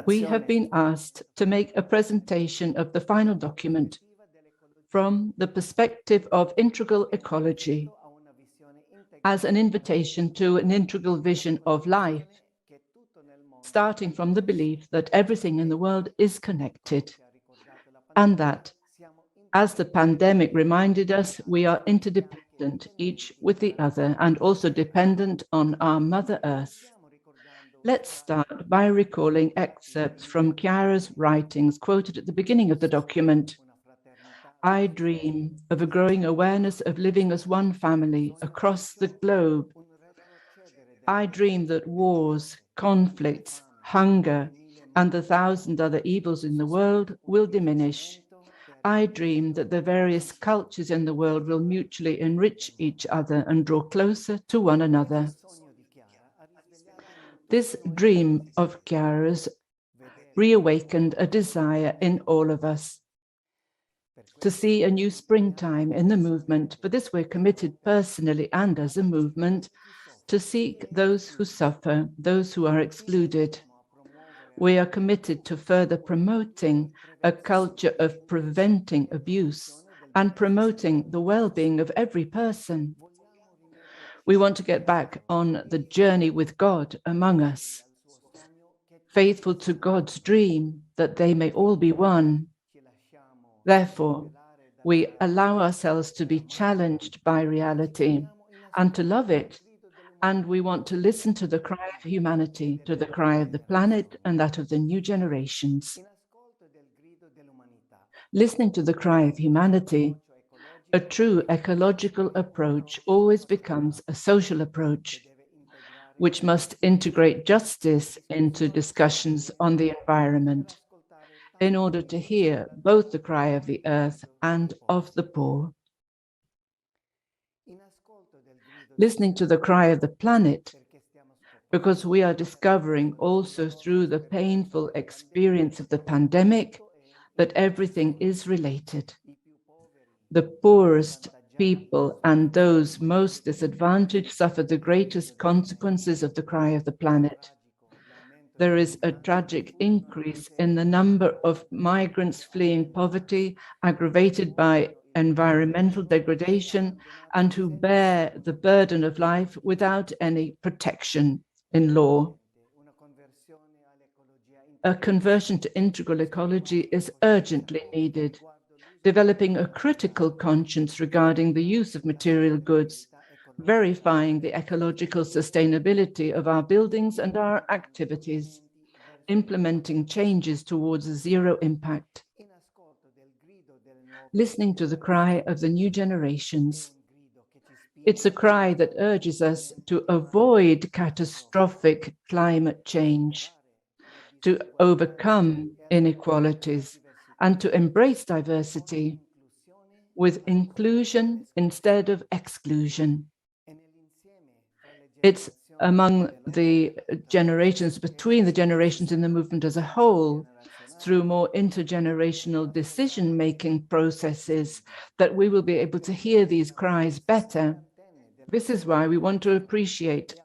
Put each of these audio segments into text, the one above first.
We have been asked to make a presentation of the final document from the perspective of integral ecology as an invitation to an integral vision of life, starting from the belief that everything in the world is connected, and that, as the pandemic reminded us, we are interdependent, each with the other, and also dependent on our Mother Earth. Let's start by recalling excerpts from Chiara's writings quoted at the beginning of the document. I dream of a growing awareness of living as one family across the globe. I dream that wars, conflicts, hunger, and the thousand other evils in the world will diminish. I dream that the various cultures in the world will mutually enrich each other and draw closer to one another. This dream of Chiara's reawakened a desire in all of us to see a new springtime in the movement. For this, we're committed personally and as a movement to seek those who suffer, those who are excluded. We are committed to further promoting a culture of preventing abuse and promoting the well-being of every person. We want to get back on the journey with God among us, faithful to God's dream that they may all be one. Therefore, we allow ourselves to be challenged by reality and to love it. And we want to listen to the cry of humanity, to the cry of the planet and that of the new generations. Listening to the cry of humanity, a true ecological approach always becomes a social approach, which must integrate justice into discussions on the environment in order to hear both the cry of the earth and of the poor. Listening to the cry of the planet, because we are discovering also through the painful experience of the pandemic that everything is related. The poorest people and those most disadvantaged suffer the greatest consequences of the cry of the planet. There is a tragic increase in the number of migrants fleeing poverty, aggravated by environmental degradation, and who bear the burden of life without any protection in law. A conversion to integral ecology is urgently needed, developing a critical conscience regarding the use of material goods, verifying the ecological sustainability of our buildings and our activities, implementing changes towards a zero impact, listening to the cry of the new generations. It's a cry that urges us to avoid catastrophic climate change, to overcome inequalities, and to embrace diversity with inclusion instead of exclusion. It's among the generations, between the generations in the movement as a whole, through more intergenerational decision-making processes, that we will be able to hear these cries better. This is why we want to appreciate,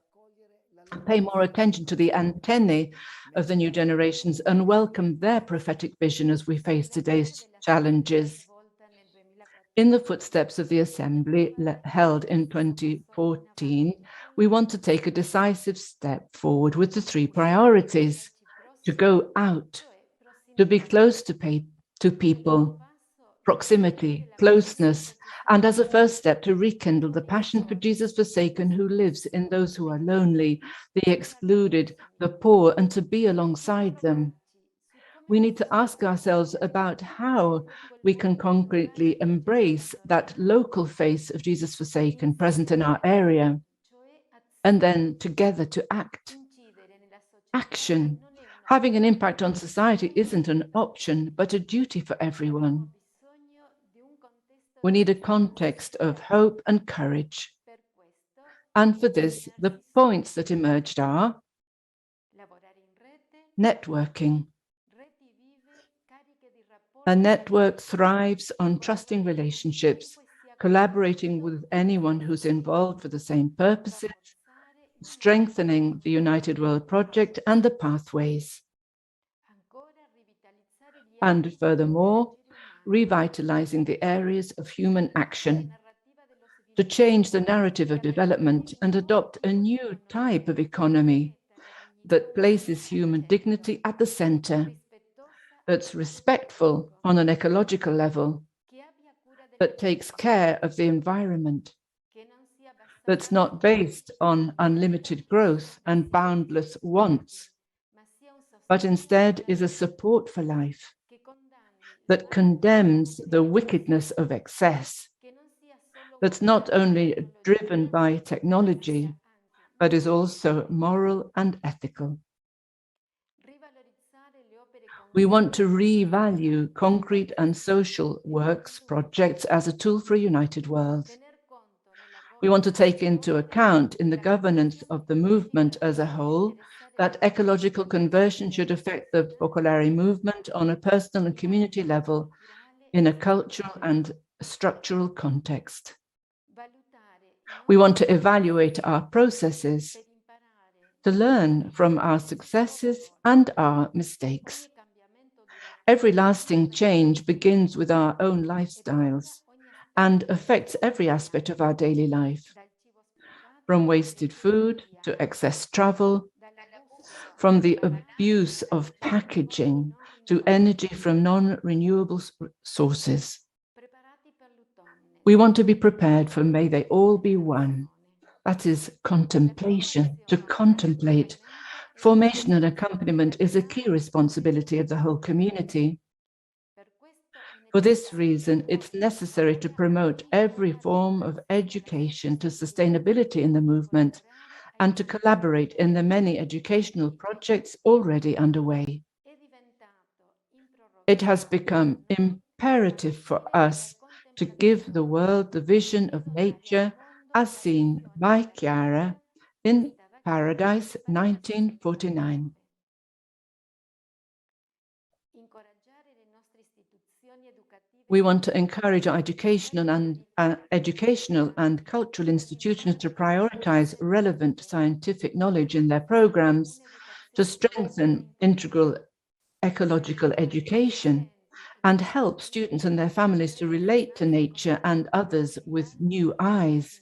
pay more attention to the antennae of the new generations and welcome their prophetic vision as we face today's challenges. In the footsteps of the assembly held in 2014, we want to take a decisive step forward with the three priorities: to go out, to be close to people, proximity, closeness, and as a first step to rekindle the passion for Jesus forsaken who lives in those who are lonely, the excluded, the poor, and to be alongside them. We need to ask ourselves about how we can concretely embrace that local face of Jesus forsaken present in our area, and then together to act. Action. Having an impact on society isn't an option, but a duty for everyone. We need a context of hope and courage. And for this, the points that emerged are networking. A network thrives on trusting relationships, collaborating with anyone who's involved for the same purposes, strengthening the United World Project and the pathways. And furthermore, revitalizing the areas of human action to change the narrative of development and adopt a new type of economy that places human dignity at the center, that's respectful on an ecological level, that takes care of the environment, that's not based on unlimited growth and boundless wants, but instead is a support for life, that condemns the wickedness of excess, that's not only driven by technology, but is also moral and ethical. We want to revalue concrete and social works projects as a tool for a united world. We want to take into account in the governance of the movement as a whole that ecological conversion should affect the Focolare movement on a personal and community level in a cultural and structural context. We want to evaluate our processes to learn from our successes and our mistakes. Every lasting change begins with our own lifestyles and affects every aspect of our daily life, from wasted food to excess travel, from the abuse of packaging to energy from non-renewable sources. We want to be prepared for May They All Be One. That is contemplation, to contemplate. Formation and accompaniment is a key responsibility of the whole community. For this reason, it's necessary to promote every form of education to sustainability in the movement and to collaborate in the many educational projects already underway. It has become imperative for us to give the world the vision of nature as seen by Chiara in Paradise 1949. We want to encourage our educational and cultural institutions to prioritize relevant scientific knowledge in their programs, to strengthen integral ecological education, and help students and their families to relate to nature and others with new eyes.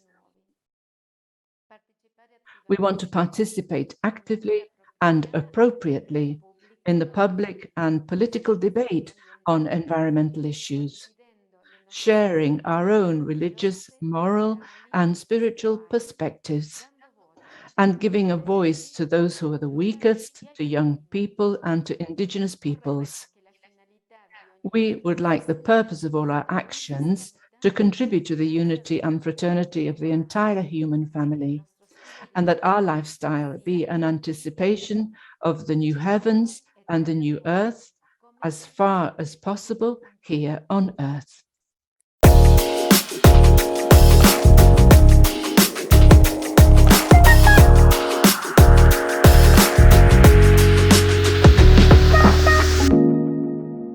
We want to participate actively and appropriately in the public and political debate on environmental issues, sharing our own religious, moral, and spiritual perspectives, and giving a voice to those who are the weakest, to young people, and to indigenous peoples. We would like the purpose of all our actions to contribute to the unity and fraternity of the entire human family, and that our lifestyle be an anticipation of the new heavens and the new earth as far as possible here on earth.